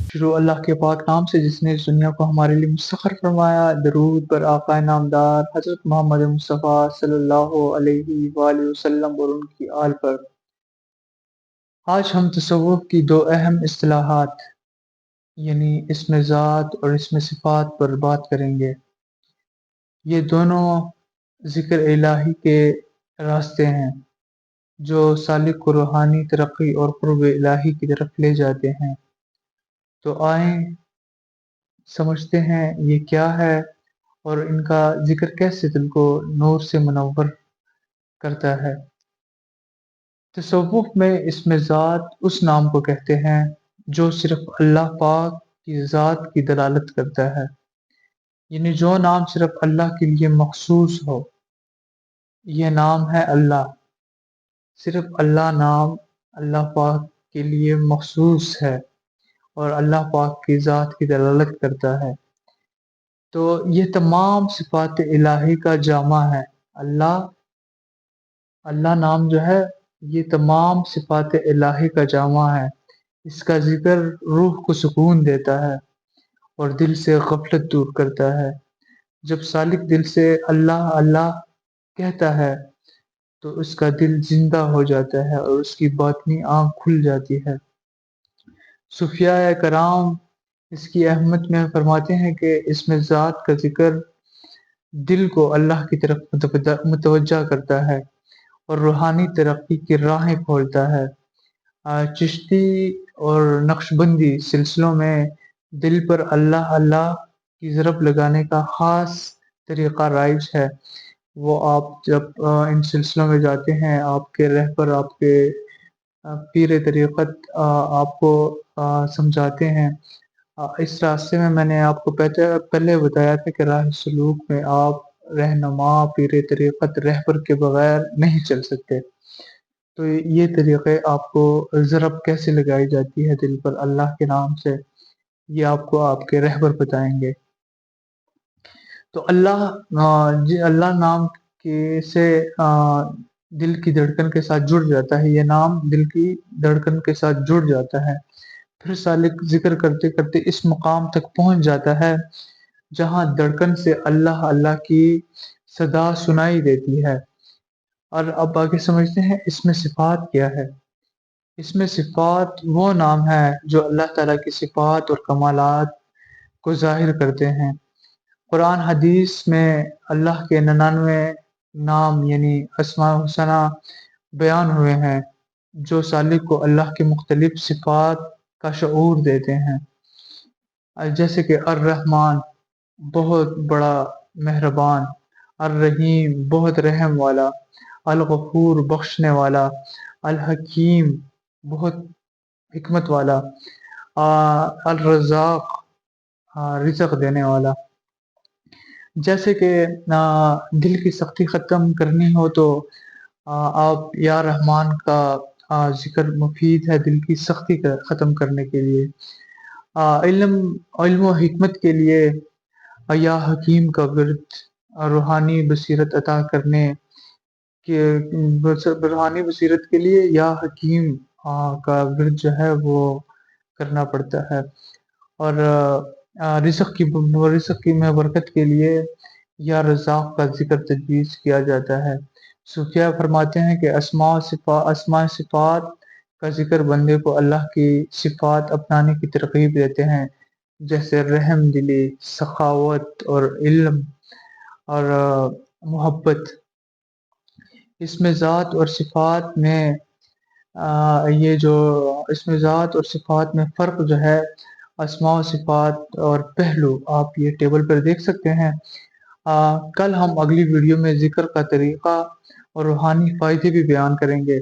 شروع اللہ کے پاک نام سے جس نے اس دنیا کو ہمارے لیے مسخر فرمایا۔ درود پر آقا نامدار حضرت محمد مصطفیٰ صلی اللہ علیہ وآلہ وسلم اور ان کی آل پر۔ آج ہم تصوف کی دو اہم اصطلاحات یعنی اسم ذات اور اسم صفات پر بات کریں گے۔ یہ دونوں ذکر الہی کے راستے ہیں جو سالک کو روحانی ترقی اور قرب الہی کی طرف لے جاتے ہیں۔ تو آئیں سمجھتے ہیں یہ کیا ہے اور ان کا ذکر کیسے دل کو نور سے منور کرتا ہے۔ تصوف میں اسم ذات اس نام کو کہتے ہیں جو صرف اللہ پاک کی ذات کی دلالت کرتا ہے، یعنی جو نام صرف اللہ کے لیے مخصوص ہو۔ یہ نام ہے اللہ، صرف اللہ نام اللہ پاک کے لیے مخصوص ہے اور اللہ پاک کی ذات کی دلالت کرتا ہے۔ تو یہ تمام صفات الہی کا جامع ہے۔ اللہ نام جو ہے یہ تمام صفات الہی کا جامع ہے۔ اس کا ذکر روح کو سکون دیتا ہے اور دل سے غفلت دور کرتا ہے۔ جب سالک دل سے اللہ اللہ کہتا ہے تو اس کا دل زندہ ہو جاتا ہے اور اس کی باطنی آنکھ کھل جاتی ہے۔ صوفیاء کرام اس کی اہمیت میں فرماتے ہیں کہ اسم ذات کا ذکر دل کو اللہ کی طرف متوجہ کرتا ہے اور روحانی ترقی کی راہیں کھولتا ہے۔ چشتی اور نقشبندی سلسلوں میں دل پر اللہ اللہ کی ضرب لگانے کا خاص طریقہ رائج ہے۔ وہ آپ جب ان سلسلوں میں جاتے ہیں، آپ کے رہبر، آپ کے پیر طریقت آپ کو سمجھاتے ہیں۔ اس راستے میں نے آپ کو پہلے بتایا تھا کہ راہ سلوک میں آپ رہنما، پیر طریقت، رہبر کے بغیر نہیں چل سکتے۔ تو یہ طریقے آپ کو ضرب کیسے لگائی جاتی ہے دل پر اللہ کے نام سے، یہ آپ کو آپ کے رہبر بتائیں گے۔ تو اللہ نام سے دل کی دھڑکن کے ساتھ جڑ جاتا ہے۔ یہ نام دل کی دھڑکن کے ساتھ جڑ جاتا ہے، پھر سالک ذکر کرتے کرتے اس مقام تک پہنچ جاتا ہے جہاں دھڑکن سے اللہ اللہ کی صدا سنائی دیتی ہے۔ اور اب آگے سمجھتے ہیں اس میں صفات کیا ہے۔ اس میں صفات وہ نام ہے جو اللہ تعالیٰ کی صفات اور کمالات کو ظاہر کرتے ہیں۔ قرآن حدیث میں اللہ کے 99 نام یعنی اسماء الحسنہ بیان ہوئے ہیں جو سالک کو اللہ کے مختلف صفات کا شعور دیتے ہیں، جیسے کہ الرحمن بہت بڑا مہربان، الرحیم بہت رحم والا، الغفور بخشنے والا، الحکیم بہت حکمت والا، الرزاق رزق دینے والا۔ جیسے کہ دل کی سختی ختم کرنی ہو تو آپ یا رحمان کا ذکر مفید ہے دل کی سختی ختم کرنے کے لیے۔ علم و حکمت کے لیے یا حکیم کا ورد، روحانی بصیرت عطا کرنے کے روحانی بصیرت کے لیے یا حکیم کا ورد جو ہے وہ کرنا پڑتا ہے۔ اور رزق کی میں برکت کے لیے یا رزاق کا ذکر تجویز کیا جاتا ہے۔ صوفیاء فرماتے ہیں کہ اسماء صفات کا ذکر بندے کو اللہ کی صفات اپنانے کی ترغیب دیتے ہیں، جیسے رحم دلی، سخاوت اور علم اور محبت۔ اس میں ذات اور صفات میں اس میں ذات اور صفات میں فرق جو ہے، اسماء و صفات اور پہلو آپ یہ ٹیبل پر دیکھ سکتے ہیں۔ کل ہم اگلی ویڈیو میں ذکر کا طریقہ اور روحانی فائدے بھی بیان کریں گے،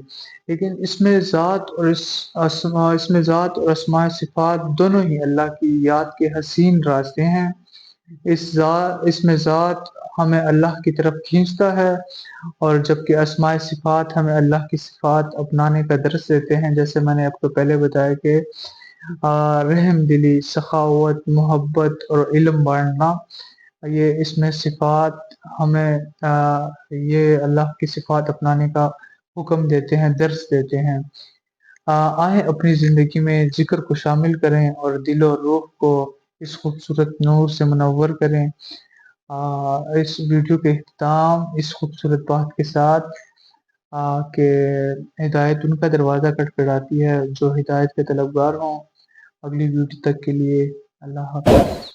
لیکن اس میں ذات اور اسماء صفات دونوں ہی اللہ کی یاد کے حسین راستے ہیں۔ اس میں ذات ہمیں اللہ کی طرف کھینچتا ہے اور جبکہ اسماء صفات ہمیں اللہ کی صفات اپنانے کا درس دیتے ہیں، جیسے میں نے آپ کو پہلے بتایا کہ رحم دلی، سخاوت، محبت اور علم بانٹنا، یہ اس میں صفات ہمیں یہ اللہ کی صفات اپنانے کا حکم دیتے ہیں، درس دیتے ہیں۔ آئیں اپنی زندگی میں ذکر کو شامل کریں اور دل اور روح کو اس خوبصورت نور سے منور کریں۔ اس ویڈیو کے اختتام اس خوبصورت بات کے ساتھ کہ ہدایت ان کا دروازہ کھٹکھٹاتی ہے جو ہدایت کے طلبگار ہوں۔ اگلی ویڈیو تک کے لیے اللہ حافظ۔